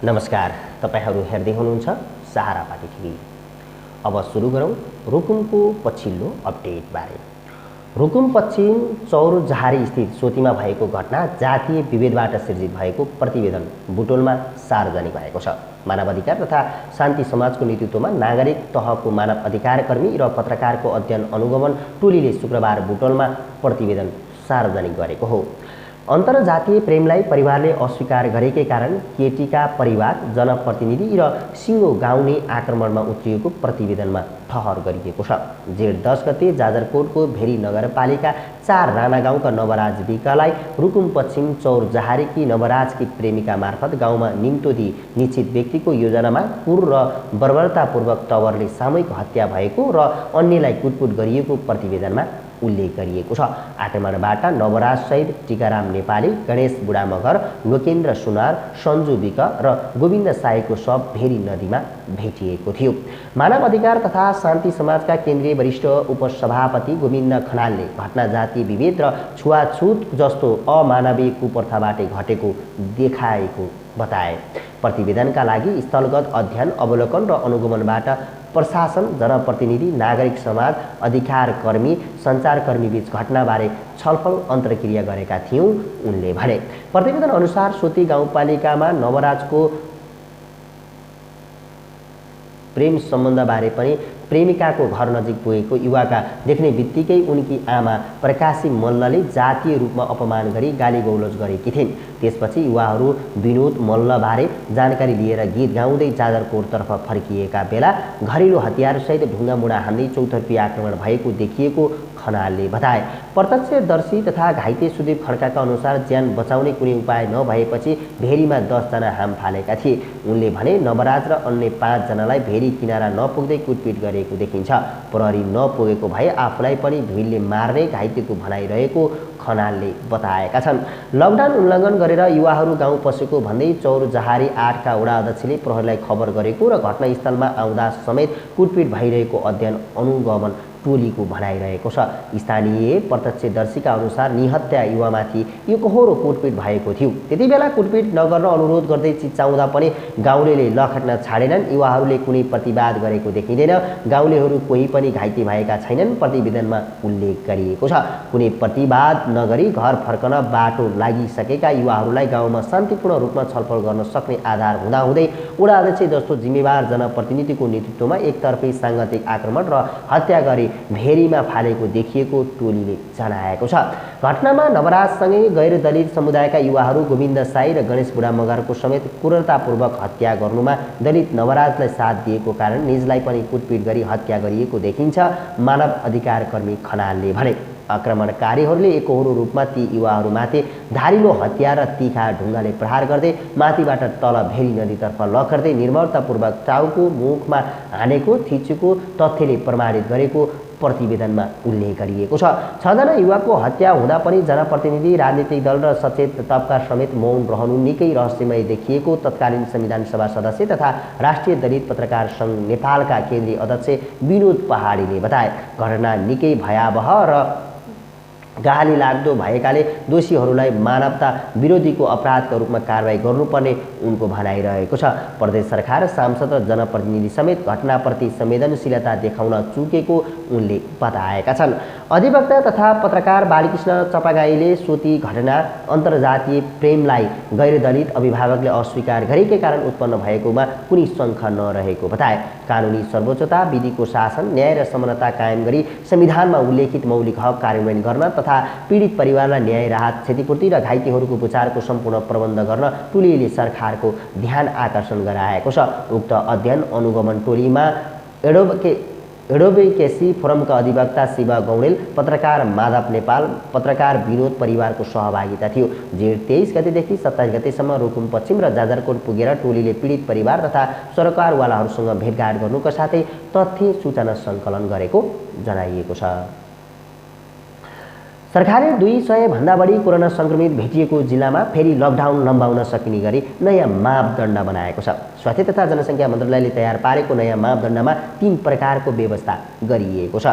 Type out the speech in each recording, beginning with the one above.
नमस्कार, तपाईहरू हेर्दै हुनुहुन्छ सहारा पाटी टिभी। अब सुरु गरौँ रुकुमको पछिल्लो अपडेट बारे। रुकुम पश्चिम चौरजहारी स्थित सोतीमा भएको घटना जातीय विभेदबाट सिर्जित भएको प्रतिवेदन बुटोलमा सार्वजनिक भएको छ। मानव अधिकार तथा शान्ति समाजको नेतृत्वमा नागरिक तहको मानव अधिकार कर्मी र पत्रकारको अध्ययन अनुगमन टोलीले शुक्रबार बुटोलमा प्रतिवेदन सार्वजनिक गरेको हो। अन्तर्जातीय प्रेमलाई परिवारले अस्वीकार गरेकै कारण केटीका परिवार, जनप्रतिनिधि र सिङ्गो गाउँले आक्रमणमा उत्रिएको प्रतिवेदनमा ठहर गरिएको छ। जेठ 10 गते जाजरकोटको भेरी नगरपालिका 4 राणा गाउँका नवराज विकलाई रुकुम पश्चिम चौरजहारीकी नवराजकी प्रेमिका मार्फत गाउँमा निम्तो दिई निश्चित व्यक्तिको योजनामा क्रूर र बर्बरतापूर्वक तवरले सामूहिक हत्या भएको र अन्यलाई कुटपुट गरिएको प्रतिवेदनमा उल्लेख गरिएको छ। आक्रमणबाट नवराज सहित टिकाराम नेपाली, गणेश बुढामगर, लोकेन्द्र सुनार, सञ्जु विक र गोविन्द साईको शव भेरी नदीमा भेटिएको थियो। मानव अधिकार तथा शान्ति समाजका केन्द्रीय वरिष्ठ उपसभापति गोविन्द खनालले घटना जातीय विभेद र छुवाछुत जस्तो अमानवीय कुप्रथाबाटै घटेको देखाएको बताए। प्रतिवेदनका लागि स्थलगत अध्ययन, अवलोकन र अनुगमनबाट प्रशासन, जनप्रतिनिधि, नागरिक समाज, अधिकारकर्मी, सञ्चारकर्मी बीच घटनाबारे छलफल अन्तर्क्रिया गरेका थियौँ, उनले भने। प्रतिवेदन अनुसार सोती गाउँपालिकामा नवराजको प्रेम सम्बन्धबारे पनि प्रेमिकाको घर नजिक पुगेको युवाका देख्ने बित्तिकै उनकी आमा प्रकाशी मल्लले जातीय रूपमा अपमान गरी गाली गौलज गरेकी थिइन्। त्यसपछि युवाहरू विनोद मल्लबारे जानकारी लिएर गीत गाउँदै जाजरकोटतर्फ फर्किएका बेला घरेलु हतियारसहित ढुङ्गामुढा हान्दै चौतर्फी आक्रमण भएको देखिएको खनालले बताए। प्रत्यक्षदर्शी तथा घाइते सुदीप खड्काका अनुसार ज्यान बचाउने कुनै उपाय नभएपछि भेरीमा 10 जना हाम फालेका थिए। उनले भने नवराज र अन्य 5 जनालाई भेरी किनारा नपुग्दै कुटपिट गरेको देखिन्छ। प्रहरी नपुगेको भए आफूलाई पनि भिडले मार्ने घाइतेको भनाइरहेको खनालले बताएका छन्। लकडाउन उल्लङ्घन गरेर युवाहरू गाउँ पसेको भन्दै चौरजहारी 8 का वडा अध्यक्षले प्रहरीलाई खबर गरेको र घटनास्थलमा आउँदा समेत कुटपिट भइरहेको अध्ययन अनुगमन टोलीको भनाइरहेको छ। स्थानीय प्रत्यक्षदर्शीका अनुसार निहत्या युवामाथि एकहोरो कुटपिट भएको थियो। त्यति बेला कुटपिट नगर्न अनुरोध गर्दै चिच्चाउँदा पनि गाउँलेले लखेट्न छाडेनन्। युवाहरूले कुनै प्रतिवाद गरेको देखिँदैन। गाउँलेहरू कोही पनि घाइते भएका छैनन्, प्रतिवेदनमा उल्लेख गरिएको छ। कुनै प्रतिवाद नगरी घर फर्कन बाटो लागिसकेका युवाहरूलाई गाउँमा शान्तिपूर्ण रूपमा छलफल गर्न सक्ने आधार हुँदाहुँदै वडा अध्यक्ष जस्तो जिम्मेवार जनप्रतिनिधिको नेतृत्वमा एकतर्फी साङ्गतिक आक्रमण र हत्या गरी भेरीमा फालेको देखिएको टोलीले जनाएको छ। घटनामा नवराजसँगै गैर दलित समुदायका युवाहरू गोविन्द साई र गणेश बुढामगरको समेत क्रूरतापूर्वक हत्या गर्नुमा दलित नवराजलाई साथ दिएको कारण निजलाई पनि कुटपिट गरी हत्या गरिएको देखिन्छ, मानव अधिकार कर्मी खनालले भने। आक्रमणकारीहरूले एकहोरो रूपमा ती युवाहरूमाथि धारिलो हतियार र तीखा ढुङ्गाले प्रहार गर्दै माथिबाट तल भेरी नदीतर्फ लखर्दै निर्मलतापूर्वक टाउको मुखमा हानेको थिचेको तथ्यले प्रमाणित गरेको प्रतिवेदनमा उल्लेख गरिएको छ। 6 जना युवाको हत्या हुँदा पनि जनप्रतिनिधि, राजनीतिक दल र सचेत तबका समेत मौन रहनु निकै रहस्यमय देखिएको तत्कालीन संविधान सभा सदस्य तथा राष्ट्रिय दलित पत्रकार सङ्घ नेपालका केन्द्रीय अध्यक्ष विनोद पहाडीले बताए। घटना निकै भयावह र गाली लाग्दो भएकाले दोषीहरूलाई मानवता विरोधीको अपराधका रूपमा कारबाही गर्नुपर्ने उनको भनाइरहेको छ। प्रदेश सरकार, सांसद र जनप्रतिनिधि समेत घटनाप्रति संवेदनशीलता देखाउन चुकेको उनले बताएका छन्। अधिवक्ता तथा पत्रकार बालकृष्ण चपागाईले सोती घटना अन्तर्जातीय प्रेमलाई गैर दलित अभिभावकले अस्वीकार गरेकै कारण उत्पन्न भएकोमा कुनै शङ्का नरहेको बताए। कानुनी सर्वोच्चता, विधिको शासन, न्याय र समानता कायम गरी संविधानमा उल्लेखित मौलिक हक कार्यान्वयन गर्न तथा पीडित परिवारलाई न्याय, राहत, क्षतिपूर्ति र घाइतेहरूको उपचारको सम्पूर्ण प्रबन्ध गर्न टोलीले सरकारको ध्यान आकर्षण गराएको छ। उक्त अध्ययन अनुगमन टोलीमा एडोभोकेसी फोरमका अधिवक्ता शिव गौडेल, पत्रकार माधव नेपाल, पत्रकार विनोद परिवारको सहभागिता थियो। जेठ 23 गतेदेखि 27 गतेसम्म रुकुम पश्चिम र जाजरकोट पुगेर टोलीले पीडित परिवार तथा सरकारवालाहरूसँग भेटघाट गर्नुका साथै तथ्य सूचना सङ्कलन गरेको जनाइएको छ। सरकारले 200 भन्दा बढी कोरोना संक्रमित भेटिएको जिल्लामा फेरि लकडाउन लम्बाउन सकिने गरी नयाँ मापदण्ड बनाएको छ। स्वास्थ्य तथा जनसङ्ख्या मन्त्रालयले तयार पारेको नयाँ मापदण्डमा 3 प्रकारको व्यवस्था गरिएको छ।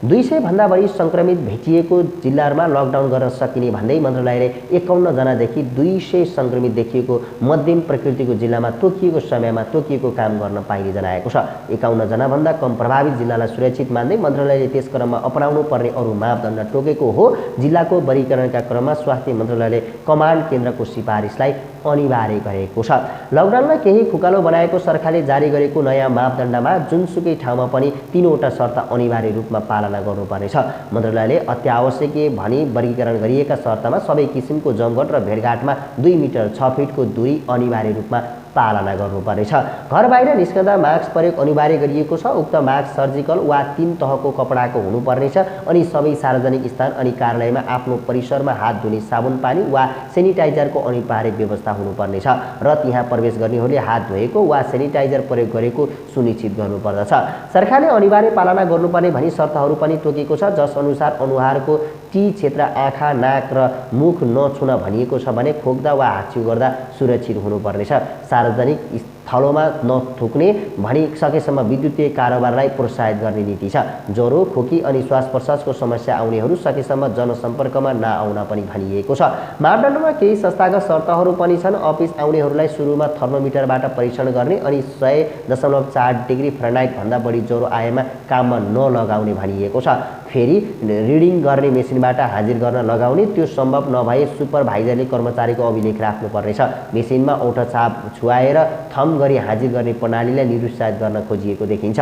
200 भन्दा बढी संक्रमित भेटिएको जिल्लाहरूमा लकडाउन गर्न सकिने भन्दै मन्त्रालयले 51 जनादेखि 200 संक्रमित देखिएको मध्यम प्रकृतिको जिल्लामा तोकिएको समयमा तोकिएको काम गर्न पाइने जनाएको छ। 51 जनाभन्दा कम प्रभावित जिल्लालाई सुरक्षित मान्दै मन्त्रालयले त्यस क्रममा अपनाउनु पर्ने अरू मापदण्ड तोकेको हो। जिल्लाको वर्गीकरणका क्रममा स्वास्थ्य मन्त्रालयले कमान्ड केन्द्रको सिफारिसलाई अनिवार्य गरेको छ। लकडाउनलाई केही फुकालो बनाएको सरकारले जारी गरेको नयाँ मापदण्डमा जुनसुकै ठाउँमा पनि 3वटा शर्त अनिवार्य रूपमा पालना गर्नुपर्नेछ। मन्त्रालयले अत्यावश्यकीय भनी वर्गीकरण गरिएका शर्तमा सबै किसिमको जमघट र भेटघाटमा 2 मिटर 6 फिटको दूरी अनिवार्य रूपमा पालना गर्नुपर्नेछ। घर बाहिर निस्कँदा मास्क प्रयोग अनिवार्य गरिएको छ। उक्त मास्क सर्जिकल वा 3 तहको कपडाको हुनुपर्नेछ अनि सबै सार्वजनिक स्थान अनि कार्यालयमा आफ्नो परिसरमा हात धुने साबुन पानी वा सेनिटाइजरको अनिवार्य व्यवस्था हुनुपर्नेछ र त्यहाँ प्रवेश गर्नेहरूले हात धोएको वा सेनिटाइजर प्रयोग गरेको सुनिश्चित गर्नुपर्दछ। सरकारले अनिवार्य पालना गर्नुपर्ने भनी शर्तहरू पनि तोकेको छ, जस अनुसार अनुहारको टी क्षेत्र आँखा नाक र मुख नछुन भनिएको छ भने खोक्दा वा हाच्छिउ गर्दा सुरक्षित हुनुपर्नेछ। सार्वजनिक स्थलमा नथुक्ने भनी सकेसम्म विद्युतीय कारोबारलाई प्रोत्साहित गर्ने नीति छ। ज्वरो खोकी अनि श्वास प्रश्वासको समस्या आउनेहरू सकेसम्म जनसम्पर्कमा नआउन पनि भनिएको छ। मापदण्डमा केही संस्थागत शर्तहरू पनि छन्। अफिस आउनेहरूलाई सुरुमा थर्मोमिटरबाट परीक्षण गर्ने अनि 100.4 डिग्री फरेनहाइट भन्दा बढी ज्वरो आएमा काममा नलगाउने भनिएको छ। फेरि रिडिङ गर्ने मेसिनबाट हाजिर गर्न लगाउने, त्यो सम्भव नभए सुपरभाइजरले कर्मचारीको अभिलेख राख्नुपर्नेछ। मेसिनमा औँठा छाप छुवाएर थम गरी हाजिर गर्ने प्रणालीलाई निरुत्साहित गर्न खोजिएको देखिन्छ।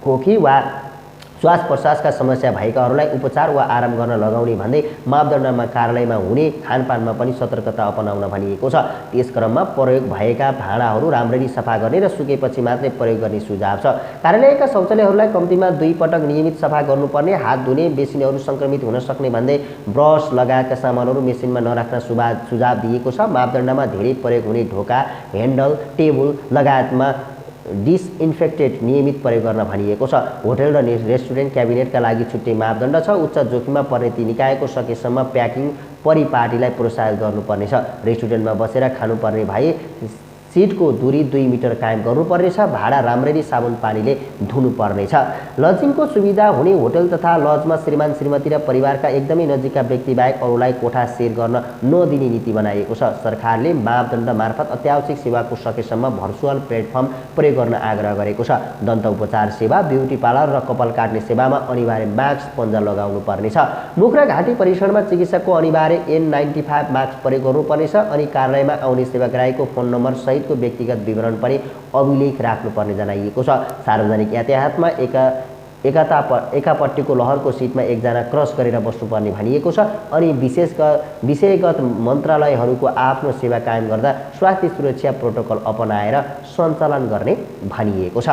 खोकी वा श्वास प्रश्वासका समस्या भएकाहरूलाई उपचार वा आराम गर्न लगाउने भन्दै मापदण्डमा कार्यालयमा हुने खानपानमा पनि सतर्कता अपनाउन भनिएको छ। त्यस क्रममा प्रयोग भएका भाँडाहरू राम्ररी सफा गर्ने र सुकेपछि मात्रै प्रयोग गर्ने सुझाव छ। कार्यालयका शौचालयहरूलाई कम्तीमा 2 पटक नियमित सफा गर्नुपर्ने, हात धुने मेसिनहरू संक्रमित हुन सक्ने भन्दै ब्रस लगायतका सामानहरू मेसिनमा नराख्न सुझाव दिएको छ। मापदण्डमा धेरै प्रयोग हुने ढोका, ह्यान्डल, टेबल लगायतमा डिसइन्फेक्टेड नियमित प्रयोग गर्न भनिएको छ। होटल र रेस्टुरेन्ट क्याबिनेटका लागि छुट्टै मापदण्ड छ। उच्च जोखिममा पर्ने ती निकायको सकेसम्म प्याकिङ परिपाटीलाई प्रोत्साहित गर्नुपर्नेछ। रेस्टुरेन्टमा बसेर खानुपर्ने भए सिटको दूरी 2 मिटर कायम गर्नुपर्नेछ। भाडा राम्ररी साबुन पानीले धुनुपर्नेछ। लजिङको सुविधा हुने होटल तथा लजमा श्रीमान श्रीमती र परिवारका एकदमै नजिकका व्यक्ति बाहेक अरूलाई कोठा सेयर गर्न नदिने नीति बनाइएको छ। सरकारले मापदण्ड मार्फत अत्यावश्यक सेवाको सकेसम्म भर्चुअल प्लेटफर्म प्रयोग गर्न आग्रह गरेको छ। दन्त उपचार सेवा, ब्युटी पार्लर र कपाल काट्ने सेवामा अनिवार्य मास्क पन्जा लगाउनु पर्नेछ। मुख र घाँटी परीक्षणमा चिकित्सकको अनिवार्य N95 मास्क प्रयोग गर्नुपर्नेछ अनि कार्यालयमा आउने सेवाग्राहीको फोन नम्बर सहित को व्यक्तिगत विवरण पनि अभिलेख राख्नुपर्ने जनाइएको छ। सार्वजनिक यातायातमा एकापट्टिको लहरको सिटमा एकजना क्रस गरेर बस्नुपर्ने भनिएको छ अनि विषयगत मन्त्रालयहरूको आफ्नो सेवा कायम गर्दा स्वास्थ्य सुरक्षा प्रोटोकल अपनाएर सञ्चालन गर्ने भनिएको छ।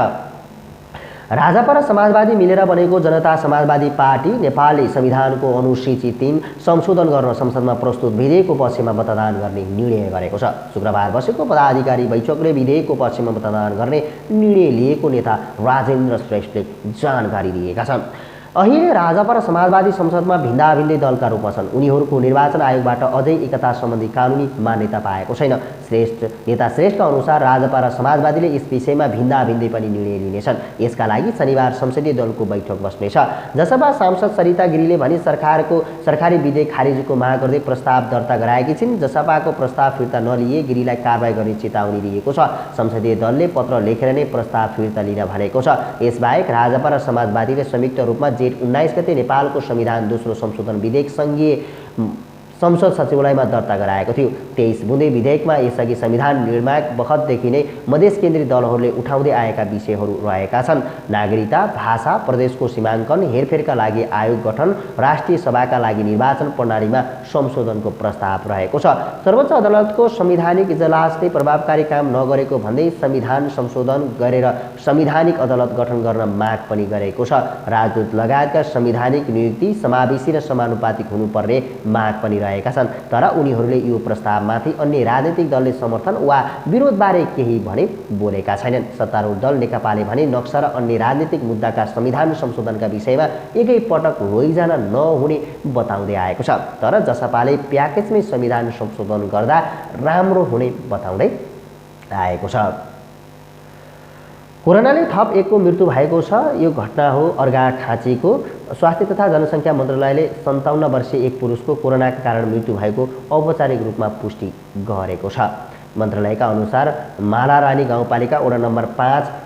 राजापा र समाजवादी मिलेर बनेको जनता समाजवादी पार्टी नेपालले संविधानको अनुसूची 3 संशोधन गर्न संसदमा प्रस्तुत विधेयकको पक्षमा मतदान गर्ने निर्णय गरेको छ। शुक्रबार बसेको पदाधिकारी बैठकले विधेयकको पक्षमा मतदान गर्ने निर्णय लिएको नेता राजेन्द्र श्रेष्ठले जानकारी दिएका छन्। अहिले राजापा र समाजवादी संसदमा भिन्दाभिन्दै दलका रूपमा छन्। उनीहरूको निर्वाचन आयोगबाट अझै एकता सम्बन्धी कानुनी मान्यता पाएको छैन। नेता श्रेष्ठका अनुसार राजापा र समाजवादीले यस विषयमा भिन्दाभिन्दै पनि निर्णय लिनेछन्। यसका लागि शनिबार संसदीय दलको बैठक बस्नेछ। जसपा सांसद सरिता गिरीले भने सरकारी विधेयक खारिजको माग गर्दै प्रस्ताव दर्ता गराएकी छिन्। जसपाको प्रस्ताव फिर्ता नलिए गिरीलाई कारबाही गर्ने चेतावनी दिएको छ। संसदीय दलले पत्र लेखेर नै प्रस्ताव फिर्ता लिन भनेको छ। यसबाहेक राजापा र समाजवादीले संयुक्त रूपमा जेठ 19 गते नेपालको संविधान दोस्रो संशोधन विधेयक संघीय संसद सचिवालयमा दर्ता गराएको थियो। 23 बुँदे विधेयकमा यसअघि संविधान निर्माण बखतदेखि नै मधेस केन्द्रीय दलहरूले उठाउँदै आएका विषयहरू रहेका छन्। नागरिकता, भाषा, प्रदेशको सीमाङ्कन, हेरफेरका लागि आयोग गठन, राष्ट्रिय सभाका लागि निर्वाचन प्रणालीमा संशोधनको प्रस्ताव रहेको छ। सर्वोच्च अदालतको संवैधानिक इजलासले प्रभावकारी काम नगरेको भन्दै संविधान संशोधन गरेर संवैधानिक अदालत गठन गर्न माग पनि गरेको छ। राजदूत लगायतका संवैधानिक नियुक्ति समावेशी र समानुपातिक हुनुपर्ने माग पनि रहेका छन्। तर उनीहरूले यो प्रस्तावमाथि अन्य राजनीतिक दलले समर्थन वा विरोधबारे केही भने बोलेका छैनन्। सत्तारूढ दल नेकपाले भने नक्सा र अन्य राजनीतिक मुद्दाका संविधान संशोधनका विषयमा एकै पटक लैजान नहुने बताउँदै आएको छ। तर जसपाले प्याकेजमै संविधान संशोधन गर्दा राम्रो हुने बताउँदै आएको छ। कोरोनाले थप एकको मृत्यु भएको छ। यो घटना हो अर्घाखाँचीको। स्वास्थ्य तथा जनसङ्ख्या मन्त्रालयले 57 वर्षीय एक पुरुषको कोरोनाका कारण मृत्यु भएको औपचारिक रूपमा पुष्टि गरेको छ। मन्त्रालयका अनुसार मालारानी गाउँपालिका वडा नम्बर 5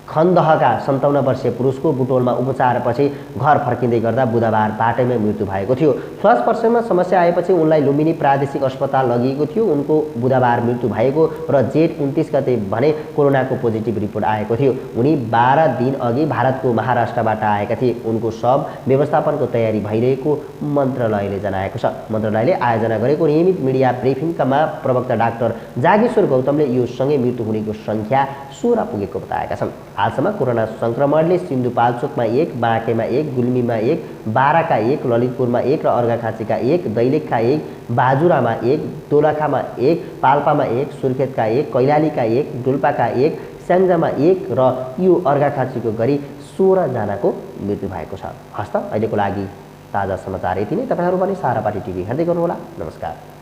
खन्दहका 57 वर्षीय पुरुषको बुटोलमा उपचारपछि घर फर्किँदै गर्दा बुधबार बाटैमै मृत्यु भएको थियो। श्वास प्रश्वासमा समस्या आएपछि उनलाई लुम्बिनी प्रादेशिक अस्पताल लगिएको थियो। उनको बुधबार मृत्यु भएको र जेठ 29 गते भने कोरोनाको पोजिटिभ रिपोर्ट आएको थियो। उनी 12 दिन अघि भारतको महाराष्ट्रबाट आएका थिए। उनको शव व्यवस्थापनको तयारी भइरहेको मन्त्रालयले जनाएको छ। मन्त्रालयले आयोजना गरेको नियमित मिडिया ब्रिफिङमा प्रवक्ता डाक्टर जागेश्वर गौतमले यो सँगै मृत्यु हुनेको सङ्ख्या 16 पुगेको बताएका छन्। हालसम्म कोरोना संक्रमणले सिन्धुपाल्चोकमा 1, बाँकेमा 1, गुल्मीमा 1, बाराका 1, ललितपुरमा 1 र अर्घाखाँचीका 1, दैलेखका 1, बाजुरामा 1, दोलखामा 1, पाल्पामा 1, सुर्खेतका 1, कैलालीका 1, डोल्पाका 1, स्याङ्जामा 1 र यो अर्घाखाँचीको गरी 16 जनाको मृत्यु भएको छ। हस्त अहिलेको लागि ताजा समाचार यति नै। तपाईहरु पनि सारापाटी टिभी हेर्दै गर्नुहोला। नमस्कार।